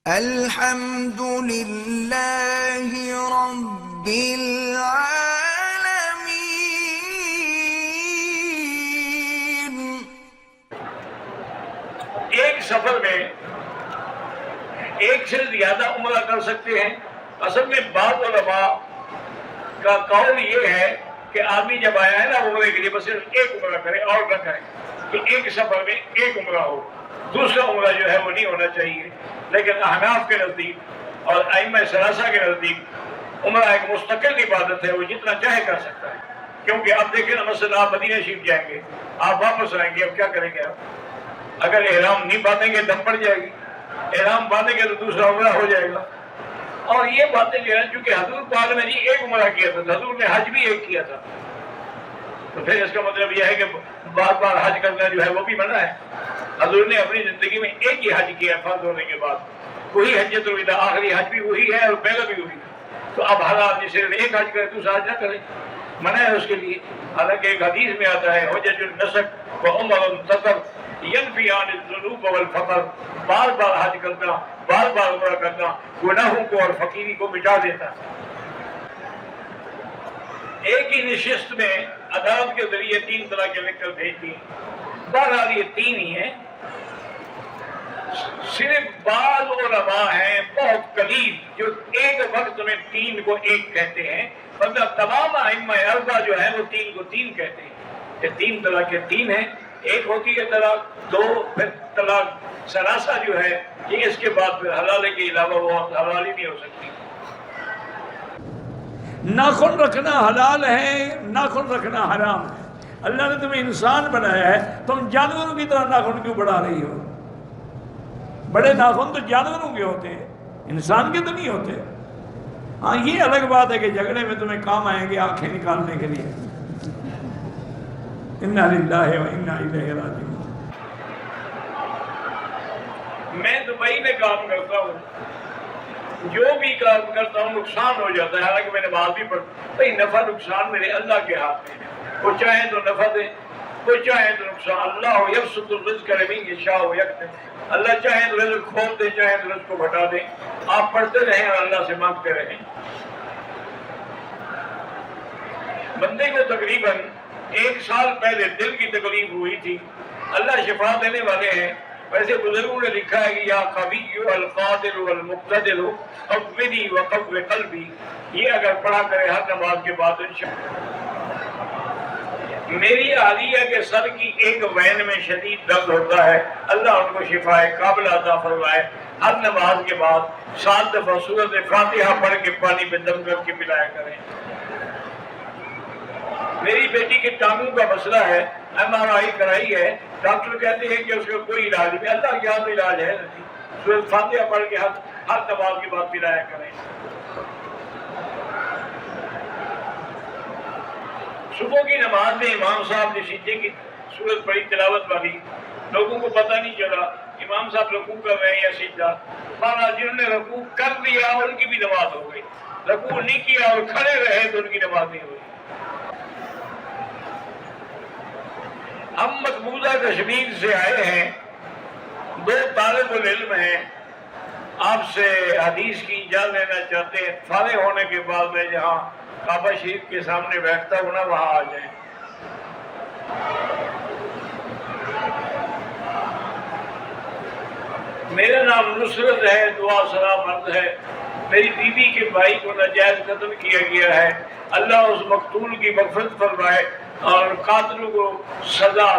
الحمد لله رب العالمين۔ ایک سفر میں ایک سے زیادہ عمرہ کر سکتے ہیں۔ اصل میں بعض علماء کا قول یہ ہے کہ آدمی جب آیا ہے نا عمرے کے لیے بس ایک عمرہ کرے اور نہ کرے، کہ ایک سفر میں ایک عمرہ ہو، دوسرا عمرہ جو ہے وہ نہیں ہونا چاہیے۔ لیکن احناف کے نزدیک اور ائمہ ثلاثہ کے نزدیک عمرہ ایک مستقل عبادت ہے، وہ جتنا چاہے کر سکتا ہے۔ کیونکہ اب دیکھیں نا، مثلا آپ مدینہ شریف جائیں گے، آپ واپس آئیں گے، اب کیا کریں گے آپ؟ اگر احرام نہیں باندھیں گے دم پڑ جائے گی، احرام باندھیں گے تو دوسرا عمرہ ہو جائے گا۔ اور یہ باتیں جو ہے چونکہ حضور پاک نے جی ایک عمرہ کیا تھا، حضور نے حج بھی ایک کیا تھا، تو پھر اس کا مطلب یہ ہے کہ بار بار حج کرنا جو ہے وہ بھی منع ہے۔ حضور نے اپنی زندگی میں ایک ہی حج کیا فرض ہونے کے بعد، وہی حجۃ الوداع، آخری حج بھی وہی ہے اور پہلا بھی وہی ہے۔ تو اب ہر آدمی صرف ایک حج کرے دوسرا حج نہ کرے، منع ہے اس کے لیے۔ حالانکہ ایک حدیث میں آتا ہے حجۃ النسک وعمر تقر ینفیان الذنوب والفقر، بار بار حج کرنا، بار بار عمرہ کرنا گناہوں کو اور فقیری کو مٹا دیتا ہے۔ ایک ہی نشست میں عدالت کے ذریعے 3 طلاقیں لکھ کر بھیج دی۔ بہرحال یہ 3 ہی ہیں، صرف بعض علماء ہیں بہت قلیل جو ایک وقت میں 3 کو ایک کہتے ہیں، ورنہ تمام ائمہ اربعہ جو ہیں وہ 3 کو 3 کہتے ہیں۔ یہ 3 طلاقیں 3 ہیں، ایک ہوتی ہے طلاق، 2 پھر طلاق ثلاثہ جو ہے یہ اس کے بعد پھر حلالے کے علاوہ وہ حلال ہی نہیں ہو سکتی۔ ناخن رکھنا حلال ہے، ناخن رکھنا حرام ہے۔ اللہ نے تمہیں انسان بنایا ہے، تم جانوروں کی طرح ناخن کیوں بڑھا رہی ہو؟ بڑے ناخن تو جانوروں کے ہوتے ہیں، انسان کے تو نہیں ہوتے۔ ہاں یہ الگ بات ہے کہ جھگڑے میں تمہیں کام آئیں گے آنکھیں نکالنے کے لیے۔ انا للہ و انا الیہ راجعون۔ میں دبئی میں کام کرتا ہوں، جو بھی کام کرتا ہوں نقصان ہو جاتا ہے، حالانکہ میں نماز بھی پڑھتا ہوں۔ بھائی نفع نقصان میرے اللہ کے ہاتھ میں ہے، وہ چاہیں تو نفع دے، وہ چاہیں تو نقصان۔ اللہ یبسط الرزق لمن یشاء ویقدر، اللہ چاہیں تو رزق کھول دے، چاہیں تو رزق کو گھٹا دے۔ آپ پڑھتے رہیں اور اللہ سے مانگتے رہیں۔ بندے کو تقریباً 1 سال پہلے دل کی تکلیف ہوئی تھی، اللہ شفا دینے والے ہیں۔ ویسے بزرگوں نے لکھا ہے کہ یا قوی القادر والمقتدر قوی وقو قلبی، یہ اگر پڑھا کرے ہر نماز کے بعد انشاءاللہ۔ میری حالیہ کے سر کی ایک وین میں شدید درد ہوتا ہے، اللہ ان کو شفا کاملہ عطا فرمائے۔ ہر نماز کے بعد 7 دفعہ سورۃ فاتحہ پڑھ کے پانی میں دم کر کے پلایا کریں۔ میری بیٹی کے ٹانگوں کا مسئلہ ہے، MRI کرائی ہے، ڈاکٹر کہتے ہیں کہ اس کا کوئی علاج نہیں، اللہ کے ہاتھ علاج ہے نہیں۔ سورۃ فاتحہ پڑھ کے ہر نماز کے بعد پلایا کریں۔ صبح کی نماز میں امام صاحب نے سجدے کی سورت پڑھی تلاوت والی، لوگوں کو پتہ نہیں چلا امام صاحب رکوع کر رہے ہیں یا سجدہ۔ مانا جنہوں نے رکوع کر لیا ان کی بھی نماز ہو گئی، رکوع نہیں کیا اور کھڑے رہے تو ان کی نماز نہیں ہوئی۔ ہم مقبوضہ کشمیر سے آئے ہیں، 2 طالب العلم ہیں، آپ سے حدیث کی جان لینا چاہتے ہیں۔ فارغ ہونے کے بعد میں جہاں کعبہ شریف کے سامنے بیٹھتا ہوں نا وہاں آ جائیں۔ میرا نام نصرت ہے، دعا سلام عرض ہے۔ میری بیوی کے بھائی کو ناجائز قتل کیا گیا ہے، اللہ اس مقتول کی مغفرت فرمائے اور قاتلوں کو سزا